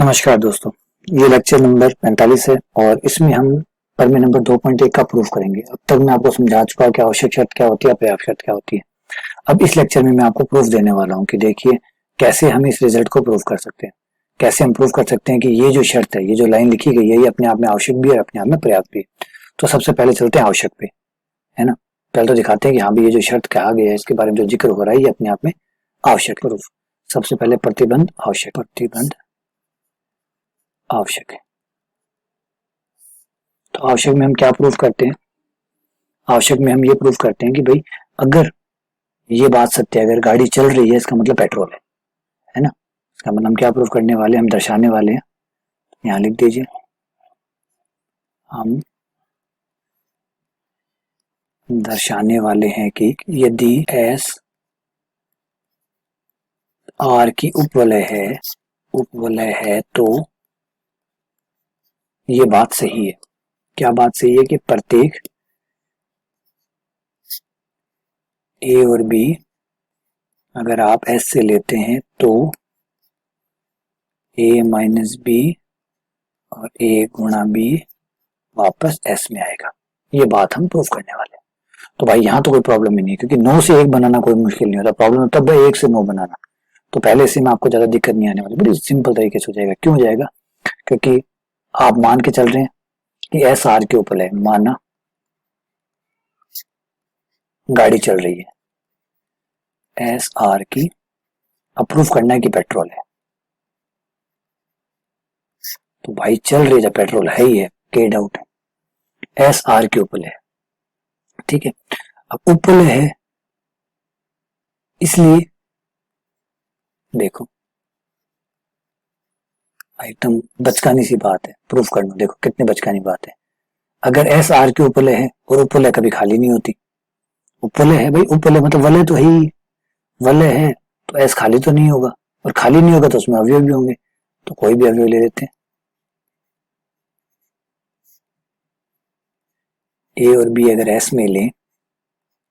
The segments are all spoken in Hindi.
नमस्कार दोस्तों, ये लेक्चर नंबर 45 है और इसमें हम प्रमेय नंबर 2.1 का प्रूफ करेंगे। अब तक मैं आपको समझा चुका कि आवश्यक शर्त क्या होती है, पर्याप्त शर्त क्या होती है। अब इस लेक्चर में मैं आपको प्रूफ देने वाला हूं कि देखिए कैसे हम इस रिजल्ट को प्रूफ कर सकते हैं। कैसे हम प्रूफ कर सकते हैं कि ये जो शर्त है, ये जो लाइन लिखी गई है, ये अपने आप में आवश्यक भी है और अपने आप में पर्याप्त भी है। तो सबसे पहले चलते हैं आवश्यक पे, है ना। पहले तो दिखाते हैं कि हाँ भी ये जो शर्त कहा गया है, इसके बारे में जो जिक्र हो रहा है, ये अपने आप में आवश्यक प्रूफ। सबसे पहले प्रतिबंध आवश्यक, प्रतिबंध आवश्यक है। तो आवश्यक में हम क्या प्रूफ करते हैं? आवश्यक में हम ये प्रूफ करते हैं कि भाई अगर ये बात सत्य है, अगर गाड़ी चल रही है इसका मतलब पेट्रोल है ना। इसका मतलब हम क्या प्रूफ करने वाले हैं, हम दर्शाने वाले हैं, यहाँ लिख दीजिए, हम दर्शाने वाले हैं कि यदि एस आर की उपवलय है तो ये बात सही है। क्या बात सही है? कि प्रत्येक ए और बी अगर आप एस से लेते हैं तो ए माइनस बी और ए गुणा बी वापस एस में आएगा। ये बात हम प्रूफ करने वाले हैं। तो भाई यहाँ तो कोई प्रॉब्लम ही नहीं, क्योंकि 9 से 1 बनाना कोई मुश्किल नहीं होता। प्रॉब्लम तब है 1 से 9 बनाना। तो पहले से में आपको ज्यादा दिक्कत नहीं आने वाली, बड़ी सिंपल तरीके से हो जाएगा। क्यों हो जाएगा? क्योंकि आप मान के चल रहे हैं कि एस आर के ऊपर है, माना गाड़ी चल रही है एस आर की, अब प्रूफ करना है कि पेट्रोल है। तो भाई चल रही है जब पेट्रोल है ही है, के डाउट है, एस आर के ऊपर है, ठीक है। अब ऊपर है इसलिए देखो एकदम बचकानी सी बात है प्रूफ करना। देखो कितनी बचकानी बात है। अगर एस आर के ऊपर है और ऊपर कभी खाली नहीं होती, ऊपर है भाई, ऊपर मतलब वलय तो है ही, वलय है तो एस खाली तो नहीं होगा, और खाली नहीं होगा तो उसमें अवयव भी होंगे। तो कोई भी अवयव ले लेते हैं, ए और बी अगर एस में लें,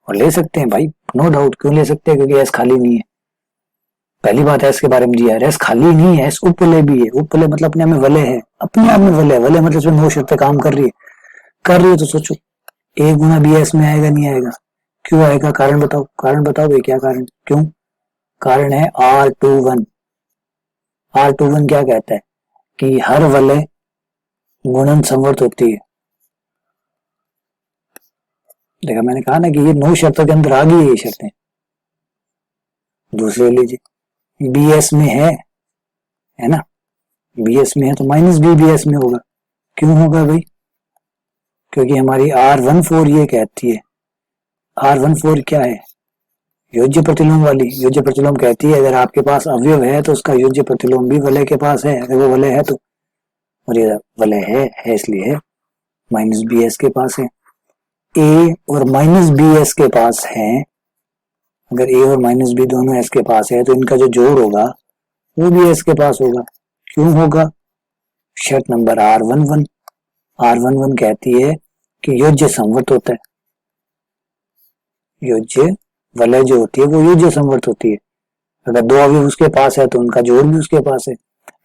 और ले सकते हैं भाई, नो डाउट। क्यों ले सकते हैं? क्योंकि एस खाली नहीं है। पहली बात एस के बारे में दिया है, एस खाली नहीं है, एस उपलय भी है। उपलय मतलब अपने आप में वलय है, अपने आप में वलय। वलय मतलब उसमें नो शर्त काम कर रही है, कर रही है। तो सोचो ए गुना बी एस में आएगा नहीं आएगा? क्यों आएगा? कारण बताओ, कारण बताओ भाई, क्या कारण? क्यों? कारण है R21। R21 क्या कहता है कि हर वलय गुणन संवर्त होती है। देखा, मैंने कहा ना कि ये 9 शर्तों के अंदर आ गई है ये शर्तें। दूसरे लीजिए, बी एस में है ना, बी एस में है तो माइनस बी बी एस में होगा। क्यों होगा भाई? क्योंकि हमारी R14 ये कहती है, R14 क्या है? योज्य प्रतिलोम वाली। योज्य प्रतिलोम कहती है अगर आपके पास अवयव है तो उसका योज्य प्रतिलोम भी वलय के पास है। अगर वो वलय है तो, और ये वलय है इसलिए है, माइनस बी एस के पास है। ए और माइनस बी एस के पास है। अगर ए और माइनस बी दोनों एस के पास है तो इनका जो जोड़ होगा वो भी एस के पास होगा। क्यों होगा? शर्त नंबर R11। R11 कहती है कि योज्य संवर्त होता है। योज्य वलय जो होती है वो योज्य संवर्त होती है। अगर दो अवयव उसके पास है तो उनका जोड़ भी उसके पास है।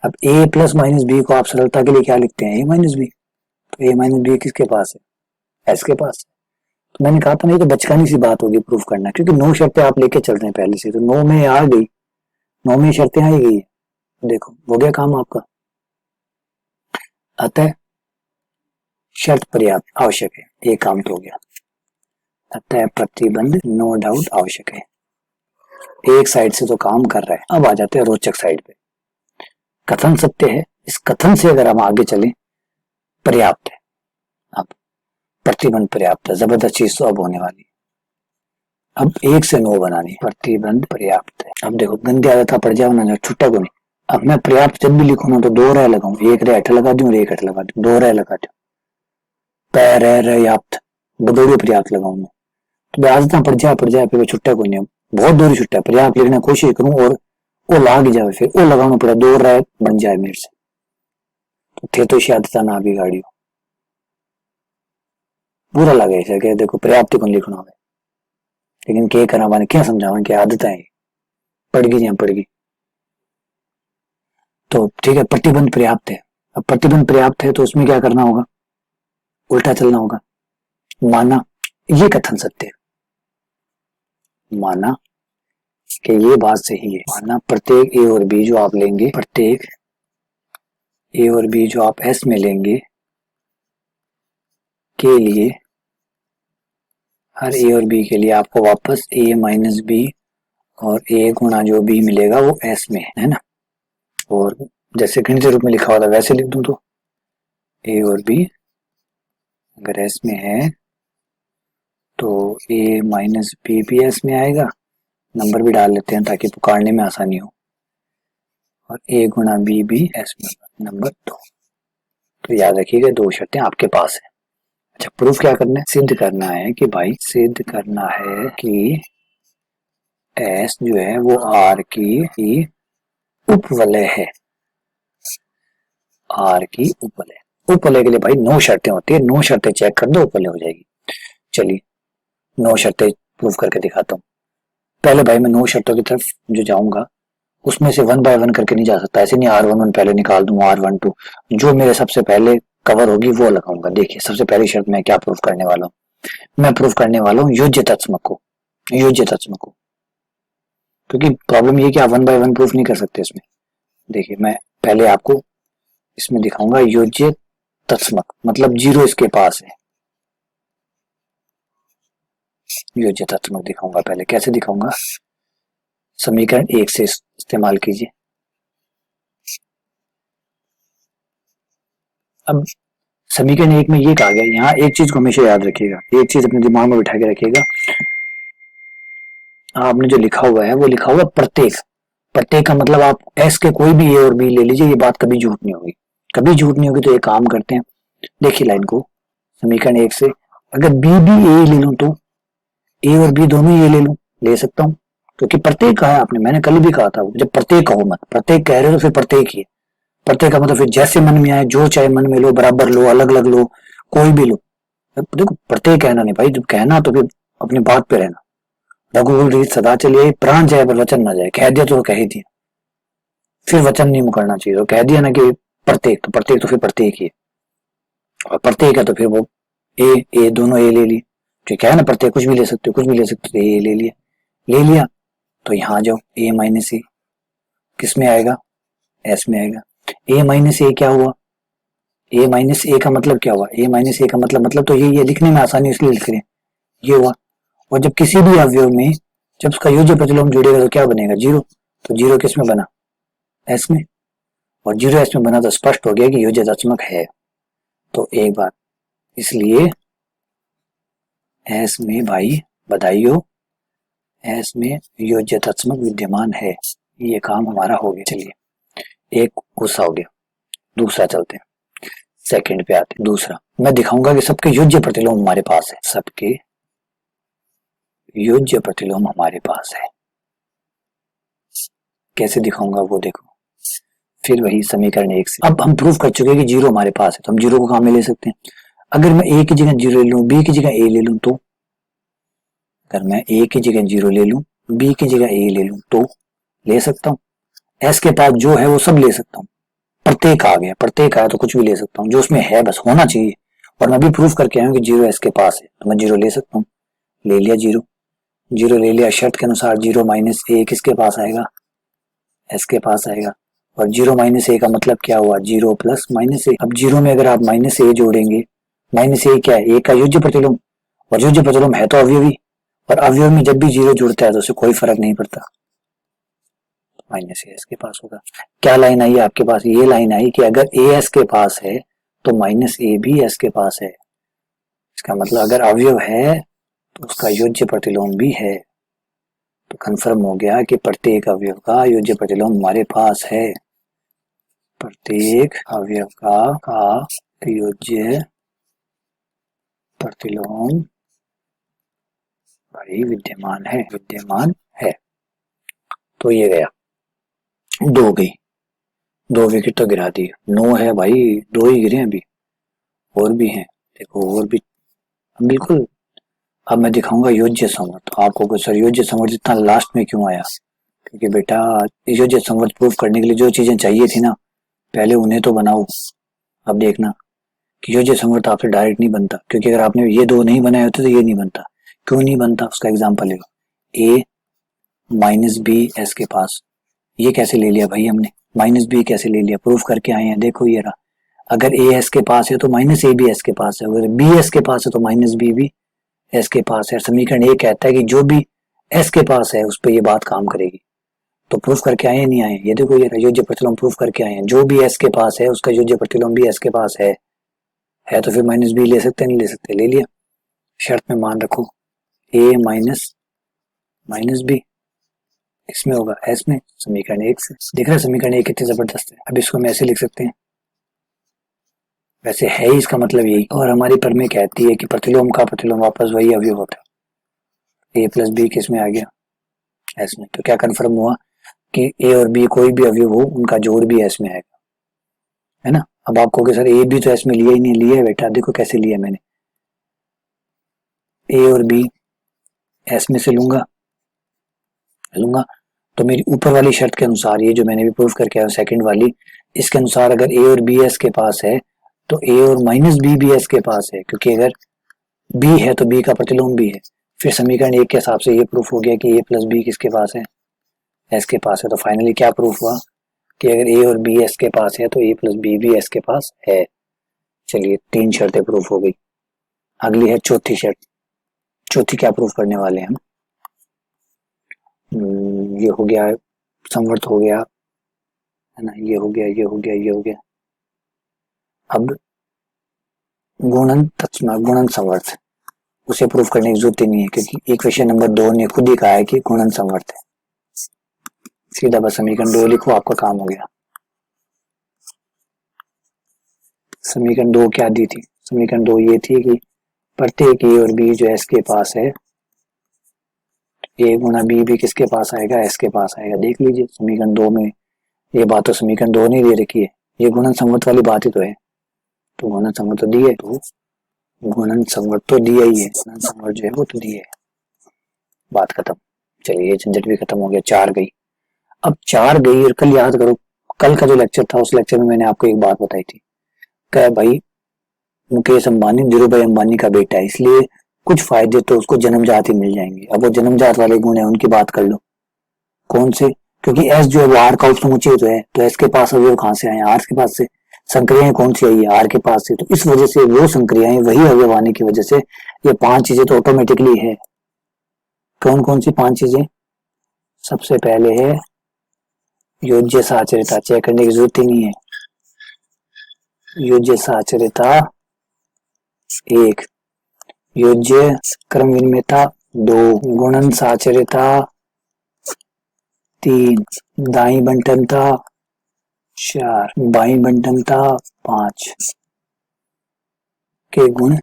अब ए प्लस माइनस बी को आप सरलता के लिए क्या लिखते हैं? ए माइनस बी। तो ए माइनस बी किसके पास है? एस के पास। तो मैंने कहा था नहीं, तो बचकानी सी बात होगी प्रूफ करना, क्योंकि 9 शर्तें आप लेके चल रहे हैं पहले से, तो 9 में आ गई, 9 में शर्तें आ गई। देखो हो गया काम आपका। अतः शर्त पर्याप्त आवश्यक है, ये काम तो हो गया। अतः प्रतिबंध नो डाउट आवश्यक है। एक साइड से तो काम कर रहा है। अब आ जाते हैं रोचक साइड पे। कथन सत्य है, इस कथन से अगर हम आगे चले, पर्याप्त है। अब प्रतिबंध पर्याप्त है, जबरदस्त चीज तो अब होने वाली। अब 1 से 9 बनानी, प्रतिबंध पर्याप्त है। अब देखो गंदी आदत पड़ जाओ ना, छुट्टा को नहीं। अब मैं पर्याप्त जब भी लिखू ना तो 2 रह लगाऊं, 1 रे हट लगा दूं और 1 हट लगा दूं, 2 रह लगा दूं, पर्याप्त बदौड़े पर्याप्त लगाऊं मैं। तो आदत पड़ जाए फिर छुट्टा को नहीं। बहुत दूरी छुट्टा पर्याप्त लिखने की कोशिश करूं और वो लाग जाए, फिर वो लगाना पड़ा, 2 रह बन जाए मेरे से। तो थे तो आदत ना भी गाड़ी हो बुरा लगे ऐसा कि देखो पर्याप्त को लिखना है, लेकिन क्या करा मैंने, क्या समझावा कि आदत है पड़ गई या पड़ गई। तो ठीक है, प्रतिबंध पर्याप्त है। अब प्रतिबंध पर्याप्त है तो उसमें क्या करना होगा, उल्टा चलना होगा। माना ये कथन सत्य है, माना कि ये बात सही है, माना प्रत्येक ए और बी जो आप लेंगे, प्रत्येक ए और बी जो आप एस में लेंगे के लिए, हर ए और बी के लिए आपको वापस ए माइनस बी और ए गुणा जो बी मिलेगा वो एस में है ना। और जैसे गणित रूप में लिखा हुआ था वैसे लिख दूं तो ए और बी अगर एस में है तो ए माइनस बी भी एस में आएगा, नंबर भी डाल लेते हैं ताकि पुकारने में आसानी हो, और ए गुणा बी भी एस में, नंबर 2। तो याद रखिएगा दो शर्तें आपके पास है। अच्छा, प्रूफ क्या करना है, सिद्ध करना है कि भाई, सिद्ध करना है कि एस जो है वो आर की उपवलय है, आर की उपवलय। उपवलय के लिए भाई 9 शर्तें होती है, 9 शर्तें चेक कर दो उपवलय हो जाएगी। चलिए 9 शर्तें प्रूफ करके दिखाता हूँ। पहले भाई मैं 9 शर्तों की तरफ जो जाऊंगा उसमें से 1 बाय 1 करके नहीं जा सकता, ऐसे नहीं R11 पहले निकाल दूं, R12 जो मेरे सबसे पहले कवर होगी वो लगाऊंगा। देखिए सबसे पहली शर्त मैं क्या प्रूफ करने वाला हूँ, मैं प्रूफ करने वाला हूँ योज्य तत्समक को, योज्य तत्समक को। क्योंकि प्रॉब्लम ये कि आप 1 बाय 1 प्रूफ नहीं कर सकते इसमें। देखिए मैं पहले आपको इसमें दिखाऊंगा योज्य तत्समक, मतलब 0 इसके पास है, योज्य तत्समक दिखाऊंगा। पहले कैसे दिखाऊंगा, समीकरण 1 से इस्तेमाल कीजिए। अब समीकरण 1 में ये कहा गया, यहाँ एक चीज को हमेशा याद रखिएगा, एक चीज अपने दिमाग में बिठा के रखिएगा, आपने जो लिखा हुआ है वो लिखा हुआ प्रत्येक। प्रत्येक का मतलब आप एस के कोई भी ए और बी ले लीजिए, ये बात कभी झूठ नहीं होगी, कभी झूठ नहीं होगी। तो एक काम करते हैं, देखिए लाइन को, समीकरण 1 से अगर बी भी ए ले लूं तो ए और बी दोनों ही ए ले लूं, ले सकता हूं, क्योंकि प्रत्येक कहा है आपने, मैंने कल भी कहा था, जब प्रत्येक कहो मत, प्रत्येक कह रहे हो तो फिर प्रत्येक ही है। प्रत्येक का मतलब फिर जैसे मन में आए, जो चाहे मन में लो, बराबर लो, अलग अलग लो, कोई भी लो। देखो प्रत्येक कहना नहीं भाई, जब कहना तो फिर अपनी बात पे रहना। रघुकुल रीत सदा चलिए, प्राण जाए पर वचन ना जाए, कह दिया तो कह ही दिया, फिर वचन नहीं मुकरना चाहिए। तो कह दिया ना कि प्रत्येक, तो प्रत्येक तो फिर प्रत्येक ही है, और प्रत्येक है तो फिर वो ए दोनों ए ले लिए, ठीक है ना, प्रत्येक कुछ भी ले सकते हो, कुछ भी ले सकते हो, ए ले लिया, ले लिया। तो यहाँ जाओ, ए माइनस ए किस में आएगा, एस में आएगा। ए माइनस ए क्या हुआ, ए माइनस ए का मतलब क्या हुआ, ए माइनस ए का मतलब तो यही है, लिखने में आसानी इसलिए लिख रहे हैं, ये हुआ। और जब किसी भी अवयव में जब उसका योज्य प्रतिलोम जुड़ेगा तो क्या बनेगा, 0। तो 0 किस में बना, एस में, और 0 एस में बना तो स्पष्ट हो गया कि योज्य तत्समक है। तो एक बात, इसलिए एस में भाई बधाई हो, एस में योज्य तत्समक विद्यमान है, ये काम हमारा हो गया। चलिए एक गुस्सा हो गया, दूसरा चलते हैं, सेकंड पे आते हैं। दूसरा मैं दिखाऊंगा कि सबके योज्य प्रतिलोम हमारे पास है, सबके योज्य प्रतिलोम हमारे पास है। कैसे दिखाऊंगा वो देखो, फिर वही समीकरण 1 से। अब हम प्रूफ कर चुके हैं कि 0 हमारे पास है, तो हम 0 को कहां में ले सकते हैं, अगर मैं ए की जगह 0 ले लूं, बी की जगह ए ले लूं तो, अगर मैं ए की जगह 0 ले लूं, बी की जगह ए ले लूं तो ले सकता हूं। एस के पास जो है वो सब ले सकता हूं, प्रत्येक आ गया, प्रत्येक आया तो कुछ भी ले सकता हूं, जो उसमें है बस होना चाहिए। और मैं भी प्रूफ करके आया हूं कि 0 एस के पास है, तो मैं 0 ले सकता हूं, ले लिया 0, 0 ले लिया। शर्त के अनुसार 0 माइनस ए किसके पास आएगा, एस के पास आएगा। और 0 माइनस ए का मतलब क्या हुआ, 0 प्लस माइनस ए। अब 0 में अगर आप माइनस ए जोड़ेंगे, माइनस ए क्या है, ए का योज्य प्रतिलोम, और योज्य प्रतिलोम है तो अवयवी, और अवयव में जब भी 0 जुड़ता है तो उससे कोई फर्क नहीं पड़ता, माइनस ए एस के पास होगा। क्या लाइन आई आपके पास, ये लाइन आई कि अगर ए एस के पास है तो माइनस ए भी एस के पास है, इसका मतलब अगर अवयव है तो उसका योज्य प्रतिलोम भी है। तो कंफर्म हो गया कि प्रत्येक अवयव का योज्य प्रतिलोम हमारे पास है, प्रत्येक अवयव का योज्य प्रतिलोम भाई विद्यमान है, विद्यमान है। तो ये गया, 2 गई, 2 विकेट तो गिरा दी, 9 है भाई, 2 ही गिरे अभी, और भी हैं देखो, और भी बिल्कुल। अब मैं दिखाऊंगा योज्य संवर्त, तो आपको को सर योज्य संवर्त इतना लास्ट में क्यों आया, क्योंकि बेटा योज्य संवर्त प्रूफ करने के लिए जो चीजें चाहिए थी ना पहले उन्हें तो बनाओ। अब देखना कि योज्य संवर्त आपसे डायरेक्ट नहीं बनता, क्योंकि अगर आपने ये दो नहीं बनाए होते तो ये नहीं बनता। क्यों नहीं बनता, उसका एग्जाम्पल ले लो। ए माइनस बी एस के पास, ये कैसे ले लिया भाई हमने, माइनस बी कैसे ले लिया, प्रूफ करके आए हैं। देखो ये रहा, अगर ए एस के पास है तो माइनस ए बी एस के पास है, अगर बी एस के पास है तो माइनस बी भी एस के पास है। समीकरण ये कहता है कि जो भी एस के पास है उस पर ये बात काम करेगी। तो प्रूफ करके आए नहीं आए, ये देखो ये योज्य प्रतिलोम प्रूफ करके आए हैं। जो भी एस के पास है उसका योज्य प्रतिलोम भी एस के पास है तो फिर माइनस बी ले सकते नहीं ले सकते, ले लिया। शर्त में मान रखो ए माइनस माइनस बी इसमें होगा एस में, समीकरण एक से। दिख रहा है समीकरण एक कितनी जबरदस्त है। अब इसको हम ऐसे लिख सकते हैं, वैसे है ही इसका मतलब यही। और हमारी प्रमेय कहती है कि प्रतिलोम का प्रतिलोम वापस वही अवयव होता है। ए प्लस बी किस में आ गया, एस में। तो क्या कंफर्म हुआ कि ए और बी कोई भी अवयव हो उनका जोड़ भी एस में आएगा, है ना। अब आप कहोगे सर ए भी तो एस में लिया ही नहीं, लिया है बेटा, देखो कैसे लिया मैंने। ए और बी एस में से लूंगा तो मेरी ऊपर वाली शर्त के अनुसार, ये जो मैंने भी प्रूफ करके आया सेकंड वाली, इसके अनुसार अगर ए और बी एस के पास है तो ए और माइनस बी भी एस के पास है, क्योंकि अगर बी है तो बी का प्रतिलोम भी है। फिर समीकरण एक के हिसाब से ये प्रूफ हो गया कि ए प्लस बी किसके पास है, एस के पास है। तो फाइनली क्या प्रूफ हुआ कि अगर ए और बी एस के पास है तो ए प्लस बी भी एस के पास है। चलिए 3 शर्तें प्रूफ हो गई। अगली है चौथी शर्त। चौथी क्या प्रूफ करने वाले हैं हम, ये हो गया संवर्त हो गया, है ना, ये हो गया, ये हो गया, ये हो गया। अब गुणन तत्सम गुणन संवर्त, उसे प्रूफ करने की जरूरत ही नहीं है, क्योंकि इक्वेशन नंबर 2 ने खुद ही कहा है कि गुणन संवर्त है। सीधा बस समीकरण 2 लिखो, आपका काम हो गया। समीकरण 2 क्या दी थी, समीकरण 2 ये थी कि प्रत्येक ए और बी जो एस के पास है, ए गुना बी भी किसके पास आएगा, एस के पास आएगा। देख लीजिए समीकरण 2 में ये बात तो समीकरण 2 नहीं दे रखी है, ये गुणन संवर्त वाली बात ही तो है। तो गुणन संवर्त तो दी है, तो गुणन संवर्त तो दिया ही है, गुणन संवर्त जो है वो तो दिया है, बात खत्म। चलिए ये झंझट भी खत्म हो गया। 4 गई। अब 4 गई और कल याद करो, कल का जो लेक्चर था उस लेक्चर में मैंने आपको एक बात बताई थी, क्या भाई मुकेश अंबानी धीरूभाई अंबानी का बेटा है, इसलिए कुछ फायदे तो उसको जन्मजात ही मिल जाएंगे। अब वो जन्मजात वाले गुण है उनकी बात कर लो, कौन से, क्योंकि एस जो है वो आर का उपसमुच्चय तो है, तो एस के पास अवयव कहां से आए, आर के पास से। संक्रियाएं कौन सी आई है, आर के पास से, तो इस वजह से वो संक्रियाएं वही अवयव आने की वजह से ये 5 चीजें तो ऑटोमेटिकली है। कौन कौन सी 5 चीजें, सबसे पहले है योज्य साचर्यता, चेक करने की जरूरत ही नहीं है। योज्य साचर्यता 1, योज्य क्रम विनिमयता 2, गुणन साचर्यता 3, दाई बंटनता 4, बाई बंटनता 5 के गुण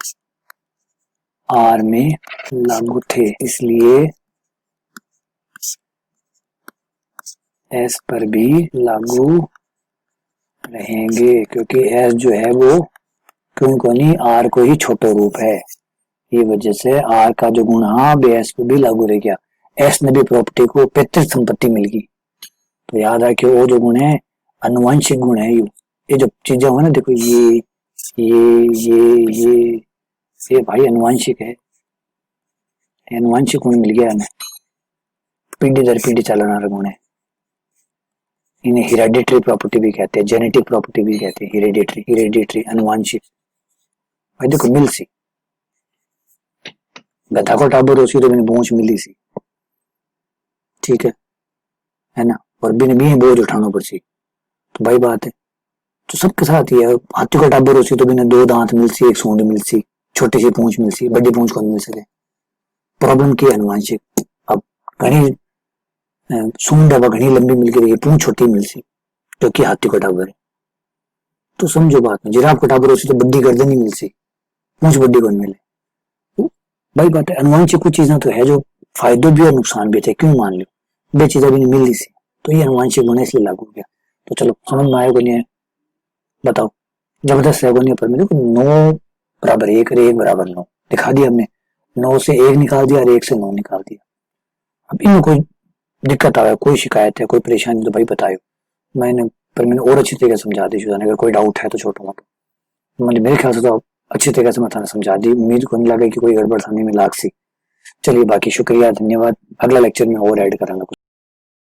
आर में लागू थे, इसलिए एस पर भी लागू रहेंगे, क्योंकि एस जो है वो क्यों को नहीं, आर को ही छोटे रूप है, ये वजह से आर का जो गुण हाँ एस पे भी लागू रह गया। एस ने भी प्रॉपर्टी को पैतृक संपत्ति मिल गई। तो याद रखिए वो जो गुण है अनुवांशिक गुण है, ये जो चीजें हो ना, देखो ये भाई अनुवांशिक है, अनुवांशिक गुण मिल गया हमें, पीढ़ी दर पीढ़ी चलने वाला गुण है। इन्हें हेरिडिटरी प्रॉपर्टी भी कहते हैं, जेनेटिक प्रॉपर्टी भी कहते हैं, हेरिडिटरी अनुवांशिक। भाई देखो मिल सी, गधा को टाबर होसी तो मैंने पहुंच मिली सी, ठीक है ना, और बिन भी बोझ उठाना पड़सी, तो भाई बात है। तो सबके साथ ही है, हाथी को टाबर होसी तो बिना 2 दांत मिलसी, 1 सूंड मिलसी, छोटी सी पूंछ मिलसी, बड़ी पूंछ को मिल सके। प्रॉब्लम की अनुवांशिक। अब घनी सूंड अब घनी लंबी मिल गई, पूंछ छोटी मिलसी, क्योंकि हाथी को टाबर है। तो समझो बात में, जिराफ को टाबर होसी तो बड्डी गर्दन ही मिलसी, पूंछ बड्डी को मिले। भाई बात है, अनुवांशिक कुछ चीजें तो है जो फायदे भी और नुकसान भी थे, क्यों मान लो बे चीजें भी नहीं मिल रही सी, तो ये अनुवांशिक गुण इसलिए लागू हो गया। तो चलो समझ में आएगा नहीं है, बताओ, जबरदस्त है नहीं, पर मेरे को 9 बराबर 1 और 1 बराबर 9 दिखा दिया हमने, 9 से 1 निकाल दिया और 1 से 9 निकाल दिया। अब इनमें कोई दिक्कत आ रहा है, कोई शिकायत है, कोई परेशानी तो भाई बताओ। मैंने पर मैंने और अच्छी तरीके से समझा दी शुजान, अगर कोई डाउट है तो छोटा मोटा। मतलब मेरे ख्याल से तो अच्छी तरीके से मैंने समझा दी, उम्मीद को नहीं लगा कि कोई गड़बड़ सामने में लाग सी। चलिए बाकी शुक्रिया, धन्यवाद, अगला लेक्चर में और ऐड करांगा कुछ।